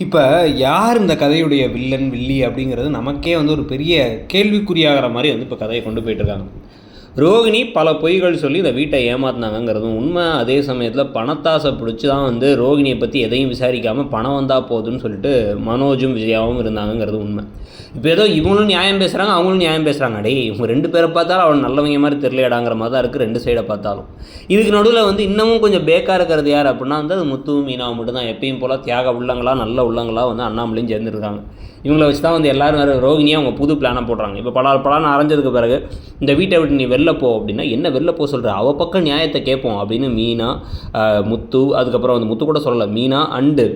இப்போ யார் இந்த கதையுடைய வில்லன், வில்லி அப்படிங்கிறது நமக்கே வந்து ஒரு பெரிய கேள்விக்குறியாகிற மாதிரி வந்து இப்போ கதையை கொண்டு போயிட்டுருக்காங்க. ரோகிணி பல பொய்கள் சொல்லி இந்த வீட்டை ஏமாத்தினாங்கிறதும் உண்மை. அதே சமயத்தில் பணத்தாசை பிடிச்சி தான் வந்து ரோகிணியை பற்றி எதையும் விசாரிக்காமல் பணம் வந்தால் போதுன்னு சொல்லிட்டு மனோஜும் விஜயாவும் இருந்தாங்கங்கிறது உண்மை. இப்போ ஏதோ இவங்களும் நியாயம் பேசுகிறாங்க, அவங்களும் நியாயம் பேசுகிறாங்க. அடே இவங்க ரெண்டு பேரை பார்த்தாலும் அவன் நல்லவங்க மாதிரி தெரியலையடாங்கிற மாதிரி தான் இருக்குது ரெண்டு சைடை பார்த்தாலும். இதுக்கு நடுவில் வந்து இன்னமும் கொஞ்சம் பேக்காக இருக்கிறது யார் அப்படின்னா வந்து அது முத்துவும் மீனாவும் மட்டும்தான். எப்பயும் போல் தியாக உள்ளங்களா நல்ல உள்ளங்களா வந்து அண்ணாமலையும் சேர்ந்துருக்காங்க. இவங்களை வச்சு தான் வந்து எல்லோரும் ரோகிணியாக அவங்க புது பிளானை போடுறாங்க. இப்போ பலான்னு அரைஞ்சதுக்கு பிறகு இந்த வீட்டை விட்டு நீ வெளில போ அப்படின்னா என்ன வெளில போக சொல்கிற, அவள் பக்கம் நியாயத்தை கேட்போம் அப்படின்னு மீனா, முத்து, அதுக்கப்புறம் வந்து முத்து கூட சொல்லலை, மீனா அண்டு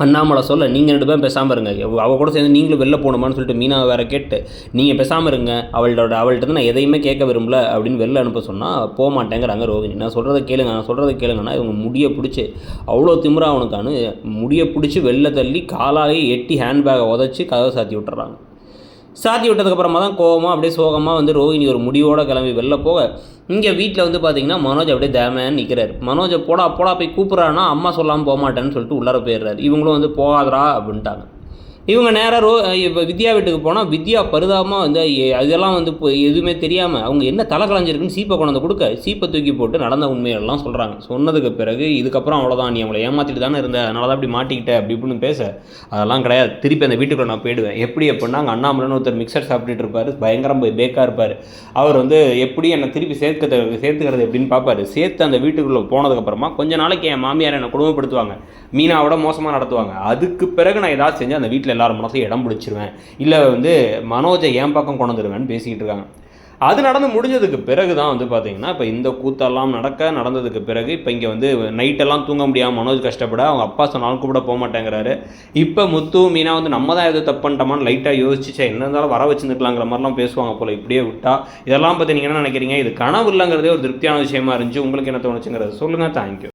அண்ணாமலை சொல்ல நீங்கள் ரெண்டு பேரும் பேசாமல் இருங்க, அவள் கூட சேர்ந்து நீங்களும் வெளில போகணுமான்னு சொல்லிட்டு மீனாவை வேறு கேட்டு நீங்கள் பேசாமல் இருங்க, அவள்கிட்ட நான் எதையுமே கேட்க விரும்பல அப்படின்னு வெளில அனுப்ப சொன்னால் போக மாட்டேங்கிறாங்க ரோகிணி. நான் சொல்கிறத கேளுங்கன்னா இவங்க முடியை பிடிச்சி அவ்வளோ திமிரா அவனுக்கானு முடியை பிடிச்சி வெளில தள்ளி காலாலே எட்டி ஹேண்ட்பேக்கை உதச்சி கதவை சாத்தி விட்டுறாங்க. சாத்தி விட்டதுக்கப்புறமா தான் கோவமாக அப்படியே சோகமாக வந்து ரோஹிணி ஒரு முடிவோடு கிளம்பி வெளில போக இங்கே வீட்டில் வந்து பார்த்திங்கன்னா மனோஜ் அப்படியே தேமன்னு நிற்கிறார். மனோஜை போடா போய் கூப்பிட்றான்னா அம்மா சொல்லாமல் போக மாட்டேன்னு சொல்லிட்டு உள்ளார போயிடுறாரு. இவங்களும் வந்து போகாதரா அப்படின்ட்டாங்க. இவங்க நேராக இப்போ வித்யா வீட்டுக்கு போனால் வித்யா பரிதாபமாக வந்து அதெல்லாம் வந்து இப்போ எதுவுமே தெரியாமல் அவங்க என்ன தலை கலைஞ்சிருக்குன்னு சீப்பை கொண்டு வந்து கொடுக்க சீப்பை தூக்கி போட்டு நடந்த உண்மையெல்லாம் சொல்கிறாங்க. சொன்னதுக்கு பிறகு இதுக்கப்புறம் அவ்வளோதான், நீ அவங்கள ஏமாற்றிட்டு தானே இருந்த, அதனால தான் அப்படி மாட்டிக்கிட்டேன் அப்படி இப்படின்னு பேச அதெல்லாம் கிடையாது, திருப்பி அந்த வீட்டுக்குள்ள நான் போயிடுவேன். எப்படி அப்படின்னா அங்கே அண்ணாமலைன்னு ஒருத்தர் மிக்சர் சாப்பிட்டுட்டு இருப்பார், பயங்கரம் பேக்காக இருப்பார். அவர் வந்து எப்படி என்னை திருப்பி சேர்த்துக்கிறது எப்படின்னு பார்ப்பார். சேர்த்து அந்த வீட்டுக்குள்ளே போனதுக்கப்புறமா கொஞ்ச நாளைக்கு என் மாமியார் என்னை குடும்பப்படுத்துவாங்க, மீனாவோட மோசமாக நடத்துவாங்க. அதுக்கு பிறகு நான் ஏதாவது செஞ்சு அந்த வீட்டில் எல்லாரும் மனசையும் இடம் பிடிச்சிருவேன், இல்லை வந்து மனோஜை என் பக்கம் கொண்டு வந்துடுவேன்னு பேசிக்கிட்டு இருக்காங்க. அது நடந்து முடிஞ்சதுக்கு பிறகு தான் வந்து பார்த்தீங்கன்னா இப்போ இந்த கூத்தெல்லாம் நடந்ததுக்கு பிறகு இப்போ இங்கே வந்து நைட்டெல்லாம் தூங்க முடியாமல் மனோஜ் கஷ்டப்பட அவங்க அப்பா சொன்னாலும் கூப்பிட போக மாட்டேங்கிறாரு. இப்போ முத்து மீனா வந்து நம்ம தான் எதுவும் தப்பு பண்ணிட்டோமான்னு லைட்டாக யோசிச்சு என்ன இருந்தாலும் வர வச்சுருந்துக்கலாங்கிற மாதிரிலாம் பேசுவாங்க போல். இப்படியே விட்டா இதெல்லாம் பற்றி நீங்கள் என்ன நினைக்கிறீங்க? இது கனவு இல்லைங்கிறதே ஒரு திருப்தியான விஷயமா இருந்துச்சு. உங்களுக்கு என்ன தோணுச்சுங்கிறது சொல்லுங்கள். தேங்க்யூ.